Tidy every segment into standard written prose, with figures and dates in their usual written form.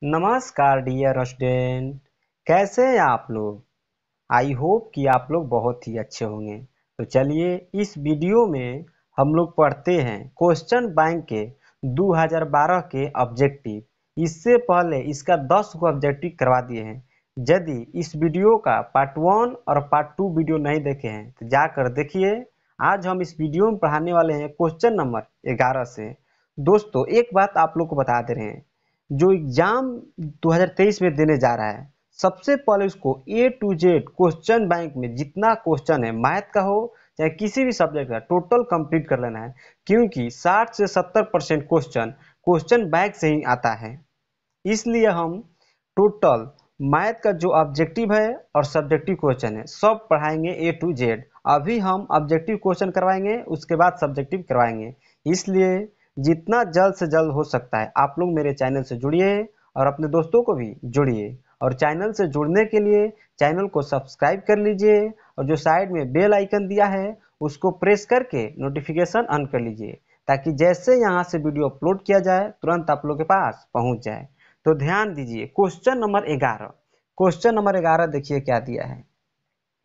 नमस्कार dear student. कैसे हैं आप लोग। आई होप कि आप लोग बहुत ही अच्छे होंगे। तो चलिए इस वीडियो में हम लोग पढ़ते हैं क्वेश्चन बैंक के 2012 के ऑब्जेक्टिव। इससे पहले इसका 10 को ऑब्जेक्टिव करवा दिए हैं। यदि इस वीडियो का पार्ट 1 और पार्ट 2 वीडियो नहीं देखे हैं तो जाकर देखिए। आज हम इस वीडियो में पढ़ाने वाले हैं क्वेश्चन नंबर 11 से। दोस्तों एक बात आप लोग को बता दे रहे हैं, जो एग्जाम 2023 में देने जा रहा है सबसे पहले उसको ए टू जेड क्वेश्चन बैंक में जितना क्वेश्चन है मैथ का हो चाहे किसी भी सब्जेक्ट का टोटल कंप्लीट कर लेना है, क्योंकि 60 से 70% क्वेश्चन बैंक से ही आता है। इसलिए हम टोटल मैथ का जो ऑब्जेक्टिव है और सब्जेक्टिव क्वेश्चन है सब पढ़ाएंगे ए टू जेड। अभी हम ऑब्जेक्टिव क्वेश्चन करवाएंगे, उसके बाद सब्जेक्टिव करवाएंगे। इसलिए जितना जल्द से जल्द हो सकता है आप लोग मेरे चैनल से जुड़िए और अपने दोस्तों को भी जुड़िए। और चैनल से जुड़ने के लिए चैनल को सब्सक्राइब कर लीजिए और जो साइड में बेल आइकन दिया है उसको प्रेस करके नोटिफिकेशन ऑन कर लीजिए, ताकि जैसे यहाँ से वीडियो अपलोड किया जाए तुरंत आप लोग के पास पहुँच जाए। तो ध्यान दीजिए क्वेश्चन नंबर 11। क्वेश्चन नंबर 11 देखिए क्या दिया है।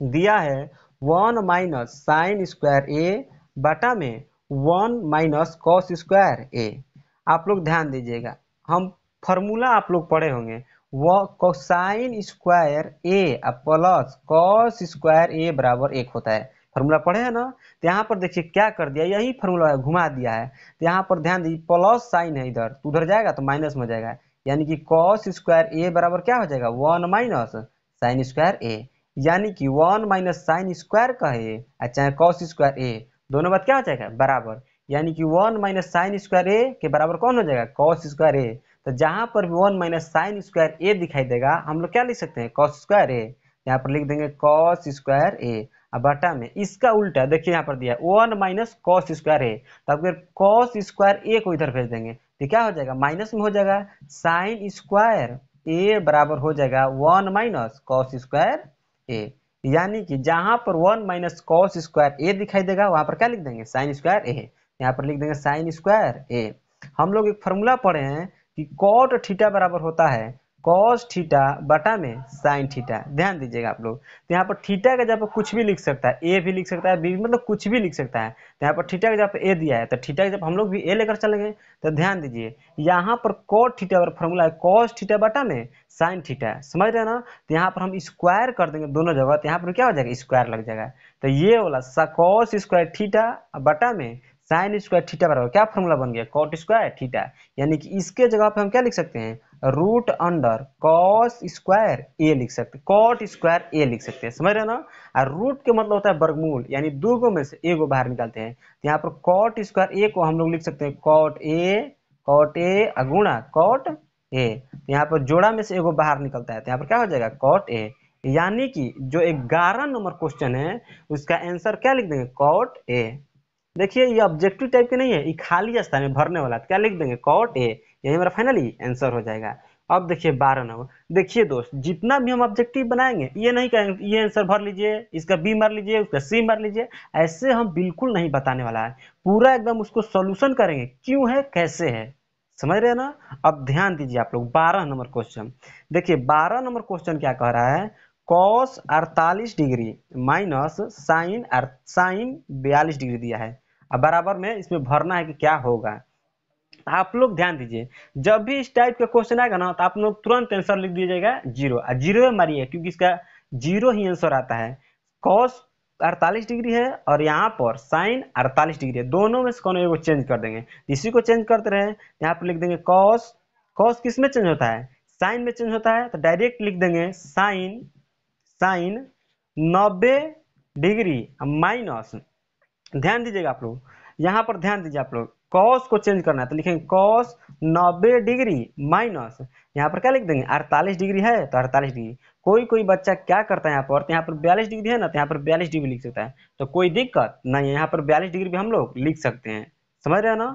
दिया है 1 माइनस साइन स्क्वायर ए बटा में 1 माइनस कॉस स्क्वायर ए। आप लोग ध्यान दीजिएगा, हम फॉर्मूला आप लोग पढ़े होंगे वो कोसाइन स्क्वायर ए प्लस कॉस स्क्वायर ए बराबर 1 होता है। फॉर्मूला पढ़े हैं ना। तो यहाँ पर देखिए क्या कर दिया, यही फॉर्मूला है घुमा दिया है। तो यहाँ पर ध्यान दीजिए प्लस साइन है, इधर तो उधर जाएगा तो माइनस में हो जाएगा, यानी कि कॉस स्क्वायर ए बराबर क्या हो जाएगा 1 माइनस साइन स्क्वायर ए। यानी कि 1 माइनस साइन स्क्वायर का ए चाहे कॉस स्क्वायर ए, दोनों बात क्या हो जाएगा बराबर। यानी कि 1 माइनस साइन स्क्वायर ए के बराबर कौन हो जाएगा कॉस स्क्वायर ए। तो जहां पर भी 1 माइनस साइन स्क्वायर ए दिखाई देगा हम लोग क्या लिख सकते हैं कॉस स्क्वायर ए। यहाँ पर लिख देंगे कॉस स्क्वायर ए। अब बटा में इसका उल्टा देखिए यहाँ पर दिया है 1 माइनस कॉस स्क्वायर ए। तो अगर कॉस स्क्वायर ए को इधर भेज देंगे तो क्या हो जाएगा माइनस में हो जाएगा साइन स्क्वायर ए बराबर हो जाएगा 1 माइनस कॉस स्क्वायर ए। यानी कि जहां पर 1 माइनस कॉस स्क्वायर ए दिखाई देगा वहां पर क्या लिख देंगे साइन स्क्वायर ए। यहाँ पर लिख देंगे साइन स्क्वायर ए। हम लोग एक फॉर्मूला पढ़े हैं कि कॉट थीटा बराबर होता है कॉस थीटा बटा में साइन थीटा। ध्यान दीजिएगा आप लोग। तो यहाँ पर थीटा का जगह पर कुछ भी लिख सकता है, ए भी लिख सकता है, बी मतलब कुछ भी लिख सकता है। तो यहाँ पर थीटा का जगह पर ए दिया है तो थीटा की जब हम लोग भी ए लेकर चलेंगे। तो ध्यान दीजिए यहाँ पर कॉट थीटा पर फॉर्मूला है कॉस थीटा बटा में साइन थीटा, समझ रहे हैं ना। तो यहाँ पर हम स्क्वायर कर देंगे दोनों जगह, तो यहाँ पर क्या हो जाएगा स्क्वायर लग जाएगा। तो ये वाला कॉस स्क्वायर थीटा बटा में साइन स्क्वायर थीटा बराबर क्या फॉर्मूला बन गया कॉट स्क्वायर थीटा। यानी कि इसके जगह पे हम क्या लिख सकते हैं रूट अंडर कॉस स्क्वायर ए लिख सकते हैं, कॉट स्क्वायर ए लिख सकते हैं, समझ रहे हैं ना। और रूट के मतलब होता है वर्गमूल, यानी दो गो में से एक गो बाहर निकालते हैं। तो यहाँ पर कॉट स्क्वायर ए को हम लोग लिख सकते हैं कॉट ए गुणा कॉट ए। तो यहाँ पर जोड़ा में से एगो बाहर निकलता है तो यहाँ पर क्या हो जाएगा कॉट ए। यानी कि जो 11 नंबर क्वेश्चन है उसका आंसर क्या लिख देंगे कॉट ए। देखिए ये ऑब्जेक्टिव टाइप के नहीं है, ये खाली स्थान में भरने वाला, क्या लिख देंगे कॉट ए। यही मेरा फाइनली आंसर हो जाएगा। अब देखिए 12 नंबर। देखिए दोस्त जितना भी हम ऑब्जेक्टिव बनाएंगे ये नहीं कहेंगे ये आंसर भर लीजिए, इसका बी मार लीजिए, उसका सी मार लीजिए, ऐसे हम बिल्कुल नहीं बताने वाला है। पूरा एकदम उसको सोल्यूशन करेंगे क्यों है कैसे है, समझ रहे हैं ना। अब ध्यान दीजिए आप लोग 12 नंबर क्वेश्चन। देखिए 12 नंबर क्वेश्चन क्या कह रहा है cos 48 degree minus sine 42 degree दिया है। अब बराबर में इसमें भरना है कि क्या होगा। आप लोग ध्यान दीजिए जब भी इस टाइप का क्वेश्चन आएगा ना तो आप लोग तुरंत आंसर लिख दीजिएगा जीरो, जीरो मारिए क्योंकि इसका जीरो ही आंसर आता है। कॉस 48 डिग्री है और यहाँ पर साइन 48 डिग्री है, दोनों में से कौन एगो चेंज कर देंगे, इसी को चेंज करते रहे। यहाँ पर लिख देंगे कॉस, कॉस किस में चेंज होता है साइन में चेंज होता है, तो डायरेक्ट लिख देंगे साइन साइन 90 डिग्री माइनस। ध्यान दीजिएगा आप लोग, यहाँ पर ध्यान दीजिए आप लोग, कॉस को चेंज करना है तो लिखेंगे कॉस 90 डिग्री माइनस यहाँ पर क्या लिख देंगे 48 डिग्री है तो 48 डिग्री। कोई कोई बच्चा क्या करता है यहाँ पर, तो यहाँ पर 42 डिग्री है ना तो यहाँ पर 42 डिग्री लिख सकता है, तो कोई दिक्कत नहीं है, यहाँ पर 42 डिग्री भी हम लोग लिख सकते हैं, समझ रहे हैं ना।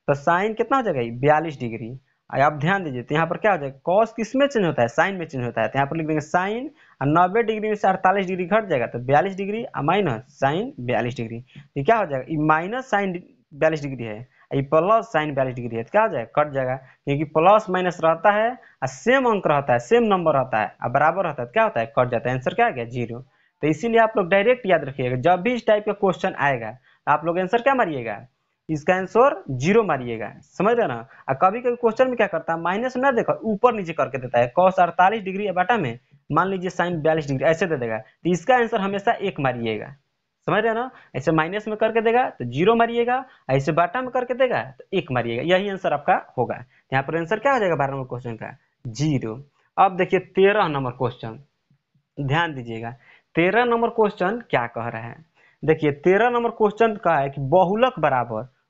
तो साइन कितना हो जाएगा 42 डिग्री। आप ध्यान दीजिए तो यहाँ पर क्या हो जाएगा कॉस किस में चेंज होता है साइन में चेंज होता है, तो यहाँ पर लिख देंगे साइन और 90 डिग्री में से 48 डिग्री घट जाएगा तो 42 डिग्री माइनस साइन 42 डिग्री। तो क्या हो जाएगा माइनस साइन 42 डिग्री है ये प्लस साइन 42 डिग्री है तो क्या हो जाएगा, कट जाएगा, क्योंकि प्लस माइनस रहता है और सेम अंक रहता है, सेम नंबर रहता है और बराबर रहता है, क्या होता है, कट जाता है। आंसर क्या आ गया, 0। तो इसीलिए आप लोग डायरेक्ट याद रखिएगा, जब भी इस टाइप का क्वेश्चन आएगा तो आप लोग आंसर क्या मारिएगा, इसका आंसर 0 मारिएगा, समझ रहे ना। और कभी कभी क्वेश्चन में क्या करता है, माइनस ना देखो ऊपर नीचे करके देता है, cos 48 डिग्री बाटा में मान लीजिए साइन 42 डिग्री ऐसे दे देगा, तो इसका आंसर हमेशा 1 मारिएगा, समझ रहे ना। ऐसे माइनस में करके देगा तो 0 मारिएगा, ऐसे बाटा में करके देगा तो 1 मारिएगा, यही आंसर आपका होगा। यहाँ पर आंसर क्या हो जाएगा 12 नंबर क्वेश्चन का, 0। अब देखिए 13 नंबर क्वेश्चन, ध्यान दीजिएगा 13 नंबर क्वेश्चन क्या कह रहा है। देखिए 13 नंबर क्वेश्चन का है कि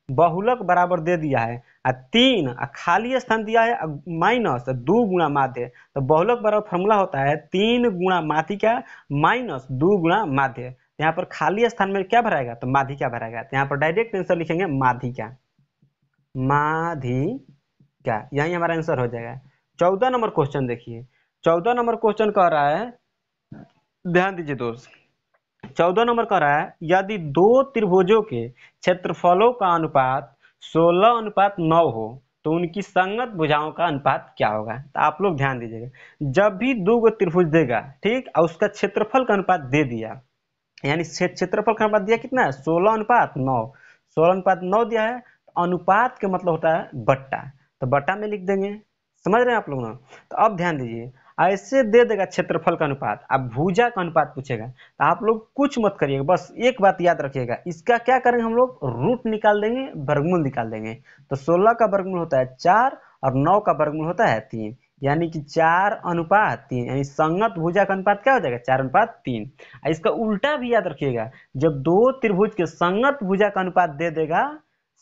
बहुलक बराबर दे दिया है और 3 खाली स्थान दिया है माइनस 2 गुणा माध्य। तो बहुलक बराबर फॉर्मूला होता है 3 गुणा माध्यिका माइनस 2 गुणा माध्य। यहाँ पर खाली स्थान में क्या भराएगा, तो माध्यिका भराएगा, तो यहाँ पर डायरेक्ट आंसर लिखेंगे माध्यिका, यही हमारा आंसर हो जाएगा। 14 नंबर क्वेश्चन देखिए, 14 नंबर क्वेश्चन कह रहा है, ध्यान दीजिए दोस्त, 14 नंबर कह रहा है यदि दो त्रिभुजों के क्षेत्रफलों का अनुपात 16:9 हो तो उनकी संगत भुजाओं का अनुपात क्या होगा। तो आप लोग ध्यान दीजिएगा, जब भी दो गो त्रिभुज देगा, ठीक, और उसका क्षेत्रफल का अनुपात दे दिया, यानी क्षेत्रफल का अनुपात दिया कितना है, 16:9, 16:9 दिया है, तो अनुपात के मतलब होता है बट्टा, तो बट्टा में लिख देंगे, समझ रहे हैं आप लोग ना। तो अब ध्यान दीजिए, ऐसे दे देगा क्षेत्रफल का अनुपात, अब भुजा का अनुपात पूछेगा तो आप लोग कुछ मत करिएगा, बस एक बात याद रखिएगा, इसका क्या करेंगे हम लोग, रूट निकाल देंगे, वर्गमूल निकाल देंगे। तो 16 का वर्गमूल होता है 4 और 9 का वर्गमूल होता है 3, यानी कि 4:3, यानी संगत भुजा का अनुपात क्या हो जाएगा, 4:3। इसका उल्टा भी याद रखिएगा, जब दो त्रिभुज के संगत भुजा का अनुपात दे देगा,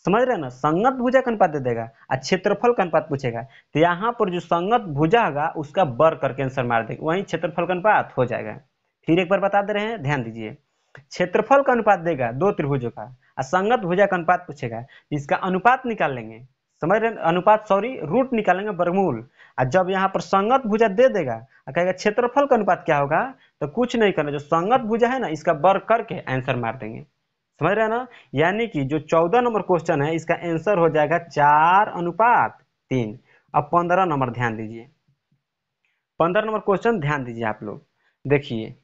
समझ रहे हैं ना, संगत भुजा का अनुपात दे देगा और क्षेत्रफल का अनुपात पूछेगा, तो यहाँ पर जो संगत भुजा होगा उसका वर्ग करके आंसर मार देगा, वहीं क्षेत्रफल का अनुपात हो जाएगा। फिर एक बार बता दे रहे हैं, ध्यान दीजिए, क्षेत्रफल का अनुपात देगा दो त्रिभुजों का और संगत भुजा का अनुपात पूछेगा, इसका अनुपात निकाल लेंगे, समझ रहे हैं, अनुपात सॉरी रूट निकालेंगे, वर्गमूल। और जब यहाँ पर संगत भुजा दे देगा और कहेगा क्षेत्रफल का अनुपात क्या होगा, तो कुछ नहीं करना, जो संगत भुजा है ना इसका वर्ग करके आंसर मार देंगे, समझ रहे हैं ना। यानी कि जो 14 नंबर क्वेश्चन है इसका आंसर हो जाएगा 4:3। अब 15 नंबर ध्यान दीजिए, 15 नंबर क्वेश्चन ध्यान दीजिए आप लोग, देखिए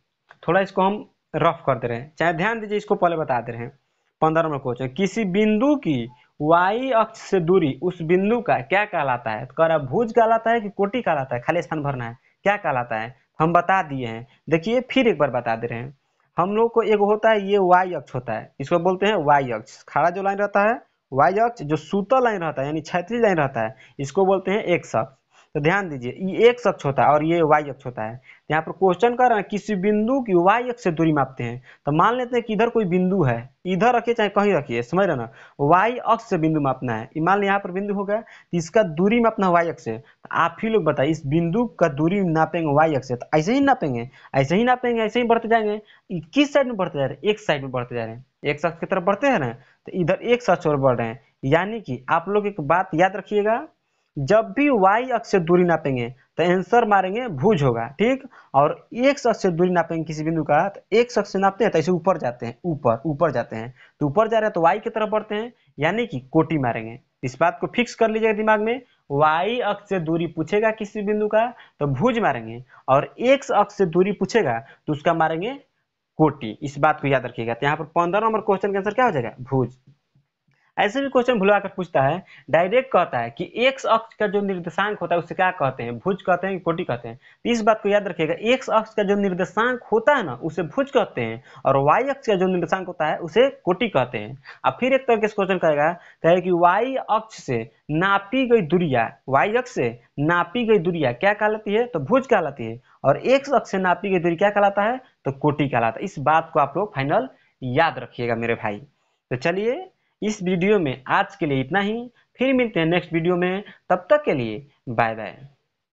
थोड़ा इसको हम रफ कर दे रहे हैं, चाहे ध्यान दीजिए, इसको पहले बता दे रहे हैं। 15 नंबर क्वेश्चन, किसी बिंदु की y अक्ष से दूरी उस बिंदु का क्या कहलाता है, तो कह रहा भुज कहलाता है कि कोटि कहलाता है, खाली स्थान भरना है, क्या कहलाता है, हम बता दिए हैं। देखिए फिर एक बार बता दे रहे हैं, हम लोग को एक होता है ये y अक्ष होता है, इसको बोलते हैं y अक्ष, खड़ा जो लाइन रहता है y अक्ष, जो सूता लाइन रहता है यानी क्षैतिज लाइन रहता है इसको बोलते हैं x अक्ष। तो ध्यान दीजिए ये x अक्ष होता है और ये y अक्ष होता है। यहाँ पर क्वेश्चन कर रहे हैं किसी बिंदु की y अक्ष से दूरी मापते हैं, तो मान लेते हैं कि इधर कोई बिंदु है, इधर रखिए चाहे कहीं रखिए, समझ रहे ना, y अक्ष से बिंदु मापना है, मान लो यहाँ पर बिंदु हो गया, तो इसका दूरी मापना है y अक्ष से। तो आप ही लोग बताइए इस बिंदु का दूरी नापेंगे y अक्ष से, तो ऐसे ही नापेंगे, ऐसे ही नापेंगे, ऐसे ही बढ़ते जाएंगे। किस साइड में बढ़ते जा रहे हैं, एक साइड में बढ़ते जा रहे हैं, एक अक्ष की तरफ बढ़ते हैं ना, तो इधर एक अक्ष और बढ़ रहे हैं। यानी कि आप लोग एक बात याद रखिएगा, जब भी y अक्ष से दूरी नापेंगे तो आंसर मारेंगे भुज होगा, ठीक। और एक अक्ष से दूरी नापेंगे किसी बिंदु का, तो एक अक्ष से नापते हैं तो ऐसे ऊपर जाते हैं, ऊपर जाते हैं, तो ऊपर जा रहे हैं तो y की तरफ बढ़ते हैं, यानी कि कोटि मारेंगे। इस बात को फिक्स कर लीजिएगा दिमाग में, y अक्ष से दूरी पूछेगा किसी बिंदु का तो भुज मारेंगे, और x अक्ष से दूरी पूछेगा तो उसका मारेंगे कोटि। इस बात को याद रखिएगा। तो यहाँ पर 15 नंबर क्वेश्चन का आंसर क्या हो जाएगा, भुज। ऐसे भी क्वेश्चन भुलवा कर पूछता है, डायरेक्ट कहता है कि एक्स अक्ष का जो निर्देशांक होता है उसे क्या कहते हैं, भुज कहते हैं कि कोटि कहते हैं। तो इस बात को याद रखिएगा, एक्स अक्ष का जो निर्देशांक होता है ना उसे भुज कहते हैं, और वाई अक्ष का जो निर्देशांक होता है उसे कोटि कहते हैं। अब फिर एक तरह के क्वेश्चन कहे कि वाई अक्ष से नापी गई दूरिया, वाई अक्ष से नापी गई दूरिया क्या कहलाती है, तो भुज कहलाती है, और एक्स अक्ष से नापी गई दूरी क्या कहलाता है, तो कोटि कहलाता है। इस बात को आप लोग फाइनल याद रखिएगा मेरे भाई। तो चलिए इस वीडियो में आज के लिए इतना ही, फिर मिलते हैं नेक्स्ट वीडियो में, तब तक के लिए बाय बाय।